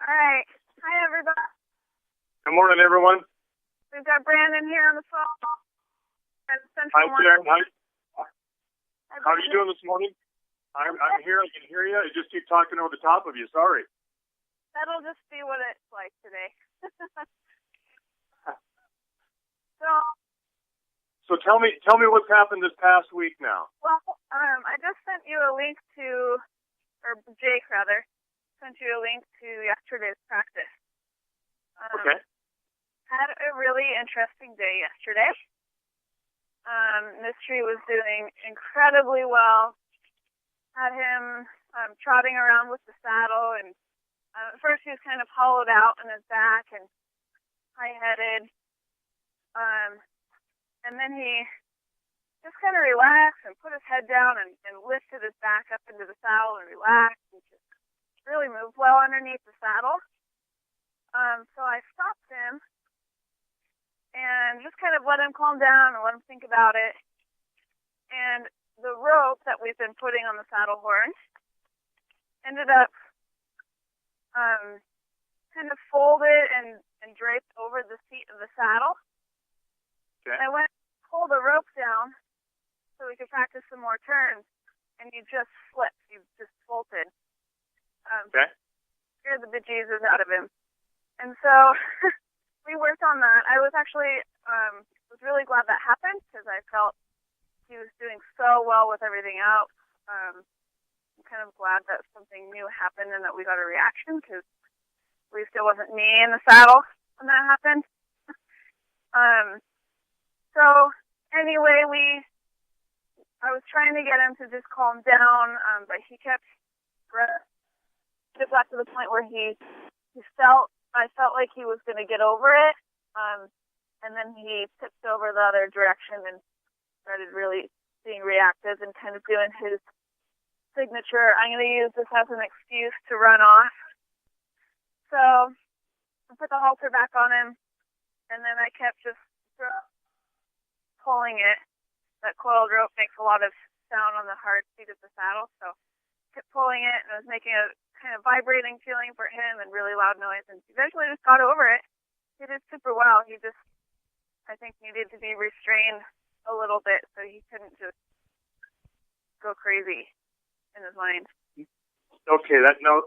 All right. Hi, everybody. Good morning, everyone. We've got Brandon here on the phone. Hi, Sharon. How are you doing this morning? I'm here. I can hear you. I just keep talking over the top of you. Sorry. That'll just be what it's like today. So tell me what's happened this past week now. Well, I just sent you a link to, or Jake rather, sent you a link to yesterday's practice. Okay. Had a really interesting day yesterday. Mystery was doing incredibly well. Had him trotting around with the saddle, and at first he was kind of hollowed out in his back and high-headed. And then he just kind of relaxed and put his head down and lifted his back up into the saddle and relaxed and just really moved well underneath the saddle. So I stopped him and just kind of let him calm down and let him think about it. And the rope that we've been putting on the saddle horn ended up kind of folded and draped over the seat of the saddle. Okay. I went to pull the rope down so we could practice some more turns, and you just slipped. You just bolted. Okay. Scared the bejesus out of him. And so we worked on that. I was actually was really glad that happened because I felt he was doing so well with everything else. I'm kind of glad that something new happened and that we got a reaction because at least it wasn't me in the saddle when that happened. So anyway, I was trying to get him to just calm down, but he kept it got to the point where I felt like he was going to get over it, and then he tipped over the other direction and started really being reactive and kind of doing his signature, I'm going to use this as an excuse to run off. So I put the halter back on him, and then I kept just pulling it. That coiled rope makes a lot of sound on the hard seat of the saddle, so I kept pulling it, and it was making a kind of vibrating feeling for him and really loud noise, and eventually just got over it. He did super well. He just, I think, needed to be restrained a little bit so he couldn't just go crazy in his mind. Okay,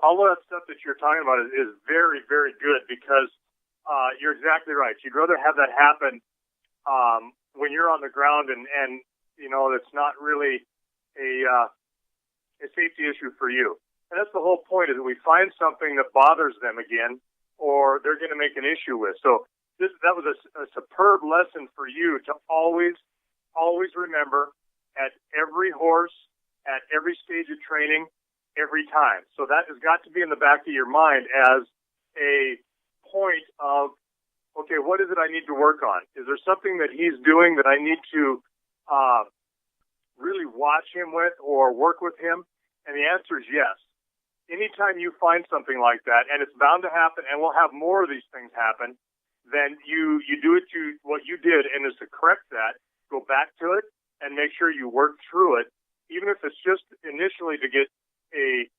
all of that stuff that you're talking about is very, very good because you're exactly right. You'd rather have that happen when you're on the ground and you know it's not really a safety issue for you. And that's the whole point, is that we find something that bothers them again or they're going to make an issue with. So that was a superb lesson for you to always remember at every horse, at every stage of training, every time. So that has got to be in the back of your mind as a point of, okay, what is it I need to work on? Is there something that he's doing that I need to really watch him with or work with him? And the answer is yes. Anytime you find something like that, and it's bound to happen, and we'll have more of these things happen, then you do what you did, and is to correct that, go back to it, and make sure you work through it, even if it's just initially to get a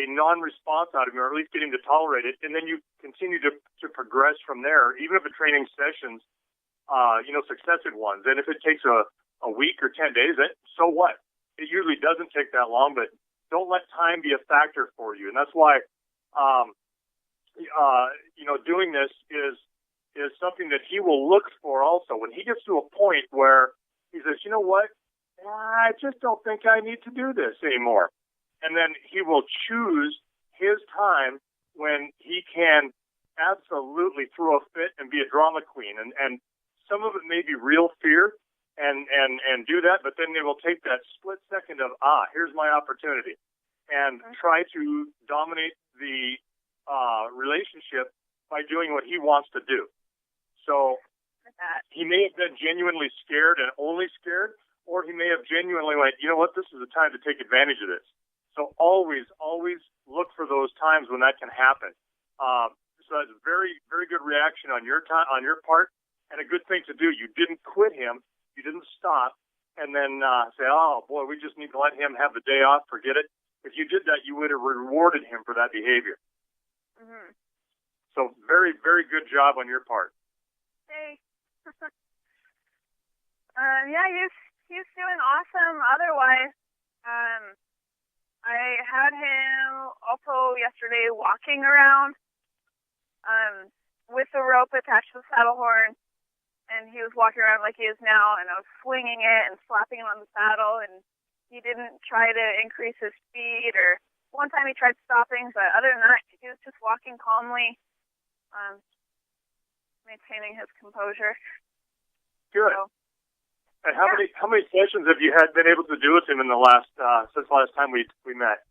non-response out of him, or at least get him to tolerate it, and then you continue to progress from there, even if the training sessions, successive ones. And if it takes a week or 10 days, so what? It usually doesn't take that long, but don't let time be a factor for you. And that's why, doing this is something that he will look for also. When he gets to a point where he says, you know what, I just don't think I need to do this anymore. And then he will choose his time when he can absolutely throw a fit and be a drama queen. And some of it may be real fear and do that, but then they will take that split second of, here's my opportunity, and try to dominate the relationship by doing what he wants to do. So he may have been genuinely scared and only scared, or he may have genuinely went, you know what, this is the time to take advantage of this. So always look for those times when that can happen. So that's a very, very good reaction on your part, and a good thing to do. You didn't quit him. You didn't stop and then say, oh, boy, we just need to let him have the day off, forget it. If you did that, you would have rewarded him for that behavior. Mm-hmm. So very, very good job on your part. Hey. Yeah, he's doing awesome. Otherwise, I had him also yesterday walking around with the rope attached to the saddle horn, and he was walking around like he is now, and I was swinging it and slapping him on the saddle, and he didn't try to increase his speed, or one time he tried stopping, but other than that, he was just walking calmly, maintaining his composure. Good. So, and how many sessions have you been able to do with him in the last since the last time we met?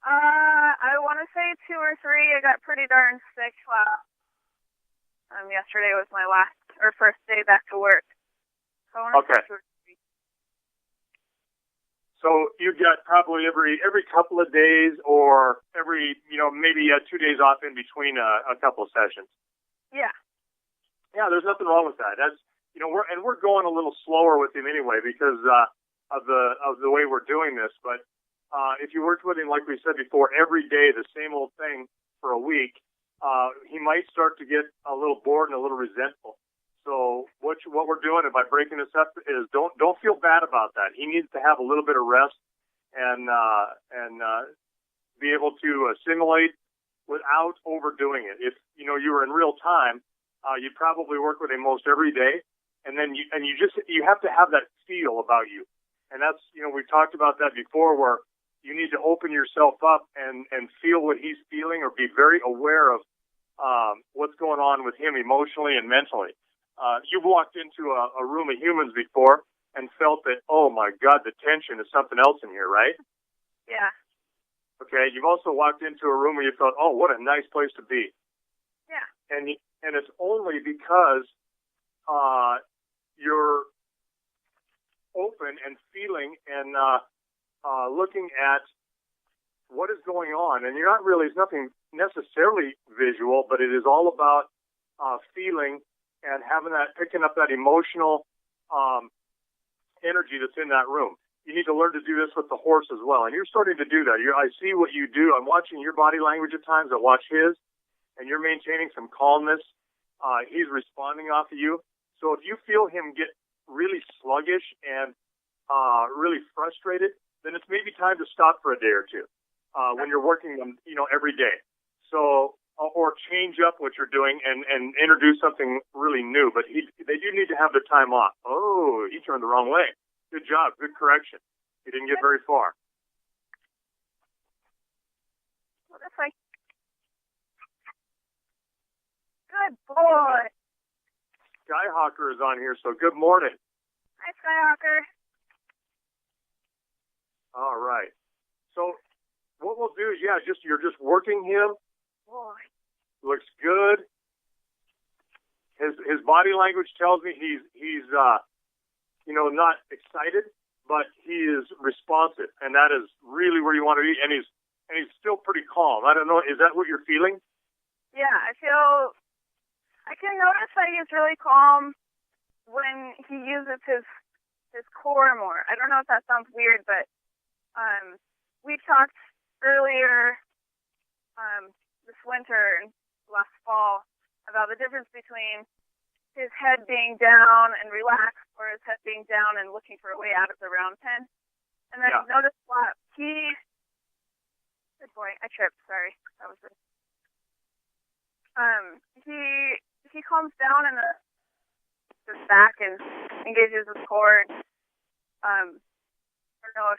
I want to say 2 or 3. I got pretty darn sick last. Yesterday was my first day back to work. So I want to say 2 or 3. So you got probably every couple of days, or every maybe 2 days off in between a couple of sessions. Yeah. Yeah, there's nothing wrong with that. That's we're going a little slower with him anyway because of the way we're doing this. But if you worked with him, like we said before, every day the same old thing for a week, he might start to get a little bored and a little resentful. So what we're doing by breaking this up is don't feel bad about that. He needs to have a little bit of rest and be able to assimilate without overdoing it. If you were in real time, you'd probably work with him most every day, and then you have to have that feel about you. And that's we've talked about that before, where you need to open yourself up and feel what he's feeling, or be very aware of what's going on with him emotionally and mentally. You've walked into a room of humans before and felt that, oh my God, the tension is something else in here, right? Yeah. Okay. You've also walked into a room where you thought, oh, what a nice place to be. Yeah. And it's only because you're open and feeling and looking at what is going on, and it's nothing necessarily visual, but it is all about feeling and picking up that emotional energy that's in that room. You need to learn to do this with the horse as well, and you're starting to do that. I see what you do. I'm watching your body language at times. I watch his, and you're maintaining some calmness. He's responding off of you. So if you feel him get really sluggish and really frustrated, then it's maybe time to stop for a day or two when you're working them, every day. So, or change up what you're doing and introduce something really new. But they do need to have their time off. Oh, he turned the wrong way. Good job. Good correction. He didn't get very far. Well, that's like, good boy. Skyhawker is on here, so good morning. Hi, Skyhawker. All right. So what we'll do is, you're just working him. Boy. Looks good. His body language tells me he's not excited, but he is responsive, and that is really where you want to be. And he's still pretty calm. I don't know. Is that what you're feeling? Yeah, I can notice that he's really calm when he uses his core more. I don't know if that sounds weird, but we talked earlier this winter and last fall about the difference between his head being down and relaxed, or his head being down and looking for a way out of the round pen. And then I noticed a lot. Good boy, I tripped. Sorry, that was it. He calms down in his back and engages his core. I don't know if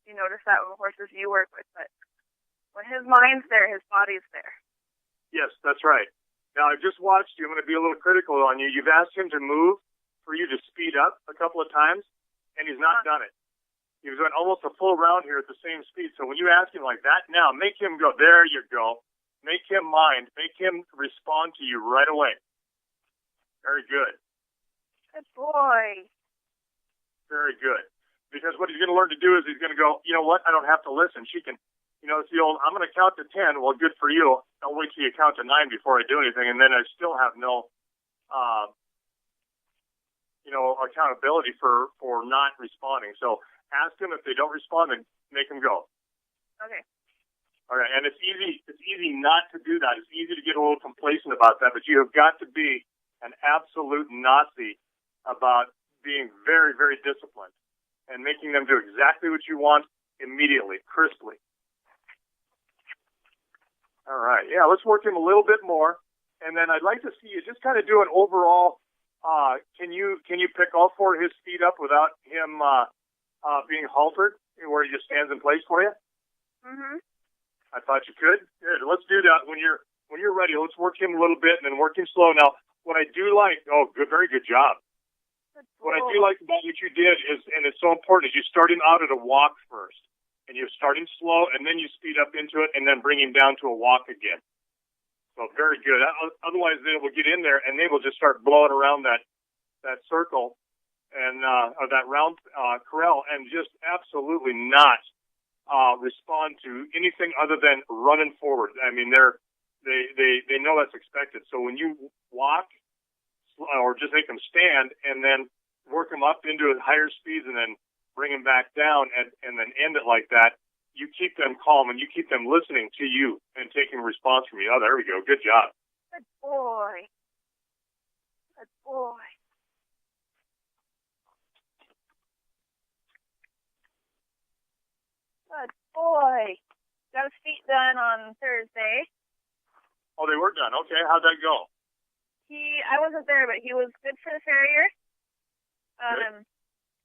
you notice that with horses you work with, but when his mind's there, his body's there. Yes, that's right. Now, I just watched you. I'm going to be a little critical on you. You've asked him to move for you to speed up a couple of times, and he's not done it. He was going almost a full round here at the same speed. So when you ask him like that, now make him go, there you go. Make him mind. Make him respond to you right away. Very good. Good boy. Very good. Because what he's going to learn to do is he's going to go, you know what, I don't have to listen. She can, it's the old, I'm going to count to 10. Well, good for you. I'll wait till you count to 9 before I do anything. And then I still have no, accountability for not responding. So ask him. If they don't respond, then make them go. Okay. All right, and it's easy not to do that. It's easy to get a little complacent about that, but you have got to be an absolute Nazi about being very, very disciplined and making them do exactly what you want immediately, crisply. All right, yeah, let's work him a little bit more, and then I'd like to see you just kind of do an overall. Can you pick all four of his feet up without him being haltered, where he just stands in place for you? Mhm. I thought you could. Good. Let's do that when you're ready. Let's work him a little bit and then work him slow. Now, what I do like, very good job. What I do like about what you did is, and it's so important, is you start him out at a walk first, and you start him slow, and then you speed up into it, and then bring him down to a walk again. So very good. Otherwise, they will get in there and they will just start blowing around that circle and or that round corral, and just absolutely not respond to anything other than running forward. I mean, they know that's expected. So when you walk or just make them stand and then work them up into higher speeds and then bring them back down and then end it like that, you keep them calm and you keep them listening to you and taking a response from you. Oh, there we go. Good job. Good boy. Good boy. Good boy. Got his feet done on Thursday. Oh, they were done. Okay, how'd that go? I wasn't there, but he was good for the farrier.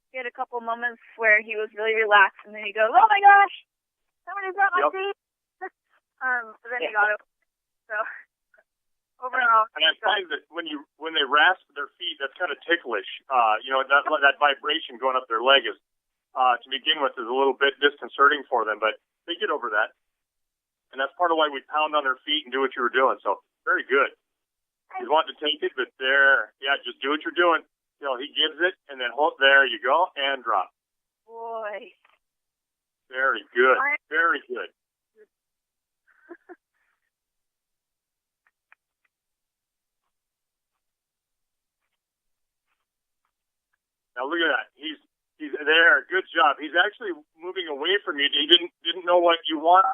He had a couple moments where he was really relaxed, and then he goes, "Oh my gosh, somebody's got my feet." But then he got it. So overall, and I find that when they rasp their feet, that's kind of ticklish. That vibration going up their leg is, to begin with, is a little bit disconcerting for them, but they get over that. And that's part of why we pound on their feet and do what you were doing. So very good. You want to take it, but just do what you're doing. He gives it, and then hold. There you go, and drop. Boy. Very good. Very good. Now look at that. He's there. Good job. He's actually moving away from you. He didn't know what you want.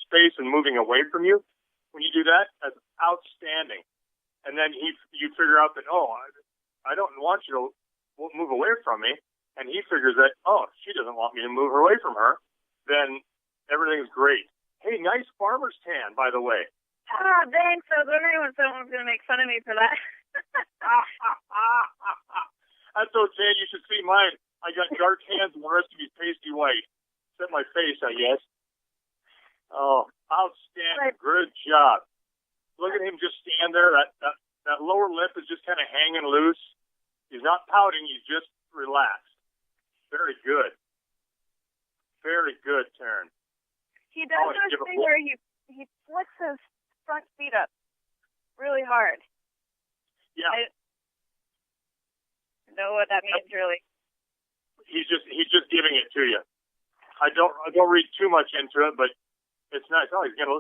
Space and moving away from you. When you do that, that's outstanding. And then you figure out that, I don't want you to move away from me. And he figures that, she doesn't want me to move away from her. Then everything's great. Hey, nice farmer's tan, by the way. Thanks. I was wondering when someone was going to make fun of me for that. That's okay. You should see mine. I got dark hands and the rest of you pasty white. Except my face, I guess. Oh, outstanding. Good job. Look at him just stand there. That lower lip is just kind of hanging loose. He's not pouting. He's just relaxed. Very good. Very good, Taryn. He does this thing where he flicks his front feet up really hard. Yeah. I know what that means, really. He's just giving it to you. I don't read too much into it, but it's nice. Oh, he's gonna